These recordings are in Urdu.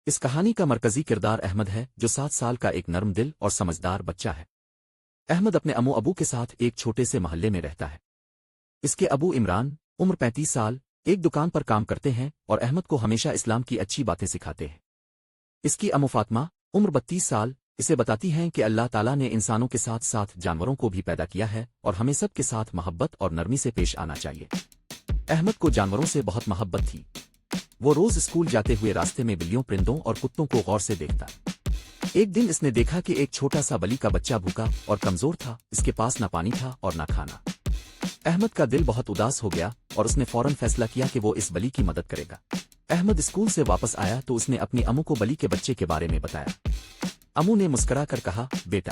اس کہانی کا مرکزی کردار احمد ہے، جو 7 سال کا ایک نرم دل اور سمجھدار بچہ ہے۔ احمد اپنے ابو کے ساتھ ایک چھوٹے سے محلے میں رہتا ہے۔ اس کے ابو عمران، عمر 35 سال، ایک دکان پر کام کرتے ہیں اور احمد کو ہمیشہ اسلام کی اچھی باتیں سکھاتے ہیں۔ اس کی امو فاطمہ، عمر 32 سال، اسے بتاتی ہیں کہ اللہ تعالیٰ نے انسانوں کے ساتھ ساتھ جانوروں کو بھی پیدا کیا ہے اور ہمیں سب کے ساتھ محبت اور نرمی سے پیش آنا چاہیے۔ احمد کو جانوروں سے بہت محبت تھی۔ وہ روز اسکول جاتے ہوئے راستے میں بلیوں، پرندوں اور کتوں کو غور سے دیکھتا۔ ایک دن اس نے دیکھا کہ ایک چھوٹا سا بلی کا بچہ بھوکا اور کمزور تھا، اس کے پاس نہ پانی تھا اور نہ کھانا۔ احمد کا دل بہت اداس ہو گیا اور اس نے فوراً فیصلہ کیا کہ وہ اس بلی کی مدد کرے گا۔ احمد اسکول سے واپس آیا تو اس نے اپنی امو کو بلی کے بچے کے بارے میں بتایا۔ امو نے مسکرا کر کہا، بیٹا،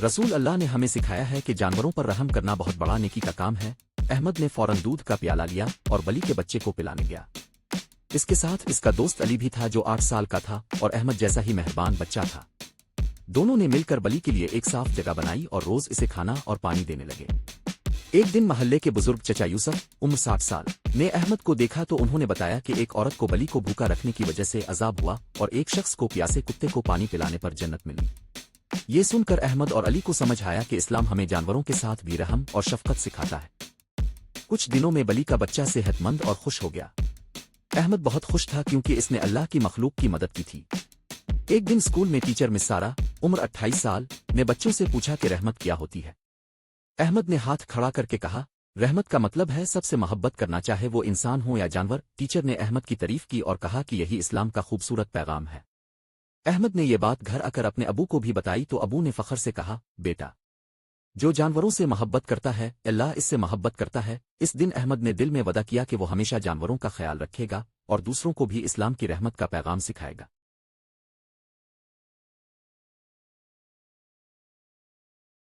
رسول اللہ نے ہمیں سکھایا ہے کہ جانوروں پر رحم کرنا بہت بڑا نیکی کا کام ہے۔ احمد نے فوراً دودھ کا پیالہ لیا اور بلی کے بچے کو پلانے گیا۔ اس کے ساتھ اس کا دوست علی بھی تھا، جو 8 سال کا تھا اور احمد جیسا ہی مہربان بچہ تھا۔ دونوں نے مل کر بلی کے لیے ایک صاف جگہ بنائی اور روز اسے کھانا اور پانی دینے لگے۔ ایک دن محلے کے بزرگ چچا یوسف، عمر 60 سال، نے احمد کو دیکھا تو انہوں نے بتایا کہ ایک عورت کو بلی کو بھوکا رکھنے کی وجہ سے عذاب ہوا اور ایک شخص کو پیاسے کتے کو پانی پلانے پر جنت ملی۔ یہ سن کر احمد اور علی کو سمجھ آیا کہ اسلام ہمیں جانوروں کے ساتھ بھی رحم اور شفقت سکھاتا ہے۔ کچھ دنوں میں بلی کا بچہ صحت مند اور خوش ہو گیا۔ احمد بہت خوش تھا کیونکہ اس نے اللہ کی مخلوق کی مدد کی تھی۔ ایک دن اسکول میں ٹیچر مس سارا، عمر 28 سال، نے بچوں سے پوچھا کہ رحمت کیا ہوتی ہے۔ احمد نے ہاتھ کھڑا کر کے کہا، رحمت کا مطلب ہے سب سے محبت کرنا، چاہے وہ انسان ہو یا جانور۔ ٹیچر نے احمد کی تعریف کی اور کہا کہ یہی اسلام کا خوبصورت پیغام ہے۔ احمد نے یہ بات گھر آ کر اپنے ابو کو بھی بتائی تو ابو نے فخر سے کہا، بیٹا، جو جانوروں سے محبت کرتا ہے اللہ اس سے محبت کرتا ہے۔ اس دن احمد نے دل میں وعدہ کیا کہ وہ ہمیشہ جانوروں کا خیال رکھے گا اور دوسروں کو بھی اسلام کی رحمت کا پیغام سکھائے گا۔